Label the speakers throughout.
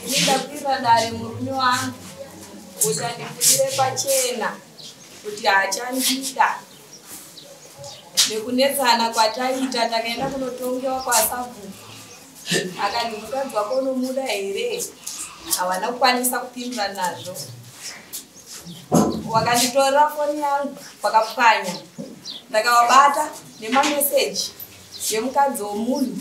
Speaker 1: Ndapira dare murume wangu kuti andifundire pachena kuti haachandida nekunetsana kwataita takaenda kunotongewa kwaSabhuku akati mukadzi wako unomuda here hawana kukwanisa kupindura nazvo wakanditorera foni yangu wakapwanya ndakavabata nemameseji yemukadzi womunhu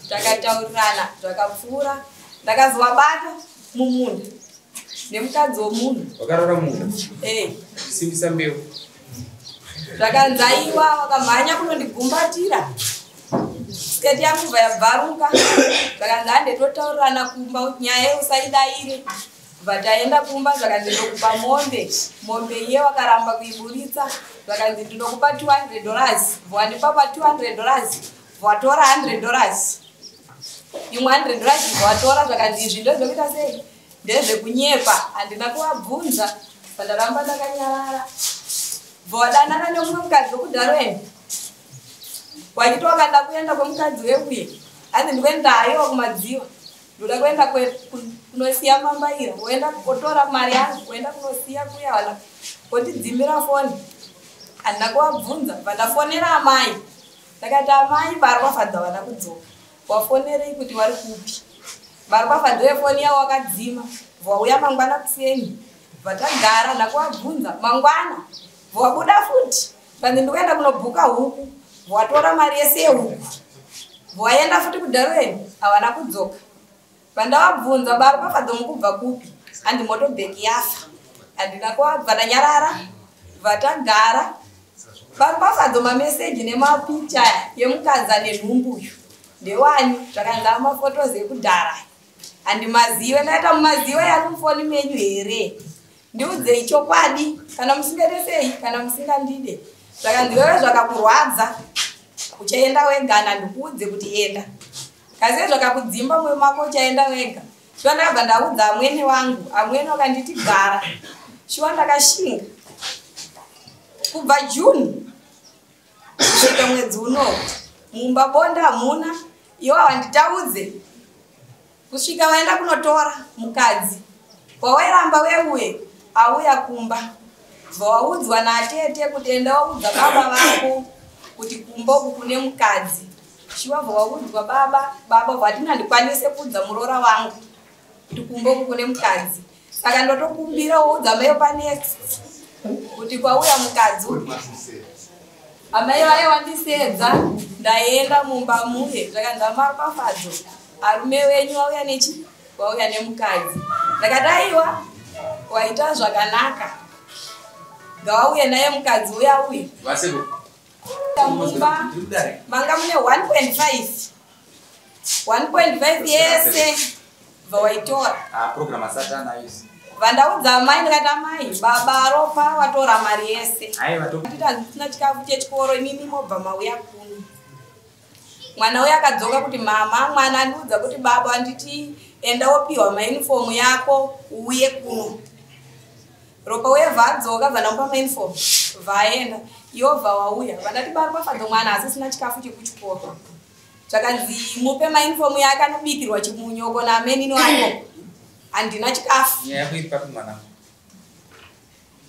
Speaker 1: takataurirana zvakapfuura ndakazovabata mumunda nemukadzi womunhu
Speaker 2: wakarora munda simbisa mbeu
Speaker 1: zvakanzaiwa wakamhanya kunondigumbatira sketi yangu bva yabvaruka zvakanzi handetotaurirana kumba nyaya yeusaidayire bva taenda kumba zvakanzi ndokupa mombe iye wakaramba kuiburitsa zvakanzi ndinokupa $200 vwandipapa $200 vwatora $100 imwe $100 vwatora zvakanzi izvi ndozvekuita sei ndezvekunyepa handina kuvabvunza pandaramba ndakanyarara vwadanana nemumwe mukadzi wekudharweni wachiti wakada kuenda kwemukadzi weuye hanzi ndikuendayo kumadziva ndoda kuenda kunosiya mambaira woenda kutora mari yangu woenda kunosiya kuya wana wotidzimira foni handina kuvabvunza vandafonera amai ndakati amai vari kwafadza vana kudzoka wafonerei kuti vari kupi vari kwafadza wefoni yavo wakadzima vauya mangwana kuseni vatagara ndakuvabvunza mangwana vabuda futi kandi ndikuenda kunobhuka huku vatora mari yese yehuku vaenda futi kudharweni havana kudzoka vandavabvunza vari kwafadza mukubva kupi handi motobheki yafa handina kuvabva ndanyarara vatagara vari kwafadza mameseji nemapicha yemukadzi nenhumbuyu ndewani zvakanzi amafotozi ekudhara handimazive ndaita mumazive yari mufoni menyu here ndiudzei chokwadi kana musingadesei kana musingandide zvakanzi wewe zvakakurwadza uchaenda wega ndikuudze kuti enda kasi zvakakudzimba mwoyo mako uchaenda wega shuwa ndakabva ndaudza amweni wangu amweni wakanditi gara shuwa ndakashinga kubva Juni kusvika mwedzi uno mumba bonda hamuna iwo handitaudze kusvika waenda kunotora mukadzi wawairamba weuye auya kumba vawaudzwa natete kuti enda waudza baba vako kuti kumba uku kune mukadzi shuwa vawaudzwa baba vati handikwanise kuudza murora wangu kuti kumba uku kune mukadzi saka ndotokumbira waudza mai panext kuti kwauya mukadzi amai vaye wandisedza ndaenda mumba muye zvakanzi amaropafadzo arume wenyu wauya nechi wauya nemukadzi ndakadaiwa waita zvakanaka ngawauye naye mukadzi uya uye mumba manga mune 1.5 yese vawaitora vandaudza amai ndikati amai baba aropa watora mari yese titi handisina chikafu chechikoro imimi mobva mauya kuno mwana uya akadzoka kuti mama mwana andiudza kuti baba anditi enda wopiwa maunifomu yako uye kuno ropa uye vadzoka vandamupa maunifomu vaenda iwo bva wauya vandati bari kwafadza mwana asisina chikafu chekuchikoro zvakanzi mupe maunifomu yake anobikirwa chimunyoko namenini wako handina chikafu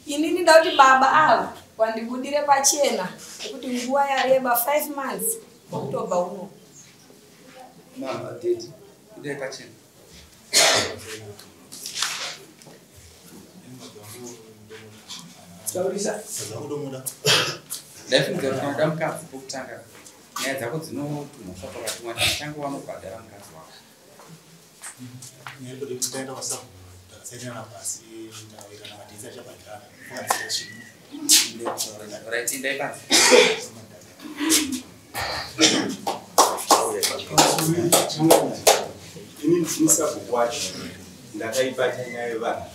Speaker 1: inini ndauti baba ava wandibudire pachena nekuti nguva yareba 5 months wakutobva uno
Speaker 2: mama dedi budire pachena taurisa ndaifunga kuti unoda mukadzi pokutanga nyaya dzako dzinotumhosva pakati mwatanga wanobhadhara mukadzi wako
Speaker 3: Nyeburi kutaenda waSabhuku takasayana pasi ndawira madhiza chabhadhara kuanzira chino
Speaker 2: right indai pasi
Speaker 4: ini ndinoSabhuku wacho ndakaibata nyaya yevanhu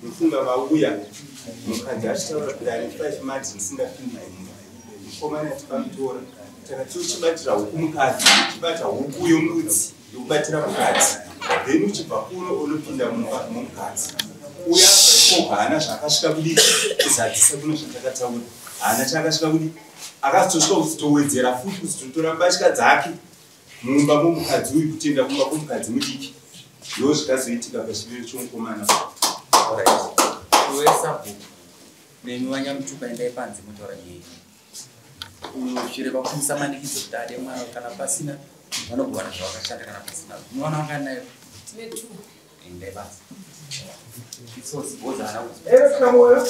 Speaker 4: mufunga vauya mukadzi achitaura kuti ari 5 months ndisingapindi mumba mukomana tikamutora takati uchibatira huku mukadzi uchibata huku yombudzi yokubatira mukadzi then uchibva kuno unopinda mumba momukadzi uya ko haana zvakasvika kudii kuzadzisa kuno zvatakataura haana chakasvika kudii akazotosvika kuzotowedzera futi kuzototora mbatya dzake mumba momukadzi uyu kutienda kumba kwomukadzi mudiki ndozvikazoitika pachipiri chomukomana.
Speaker 2: Wesabu nemiwanya mutuka endai panze motaura nyaya. Shure pakumisa manikidzo kuti ade mwana kana pasina vanogwana zvavakashanda kana pasina. Unoona wakanayo
Speaker 1: tine 2
Speaker 2: endai basi. Isosi boza ana
Speaker 4: Ewe kamoyo.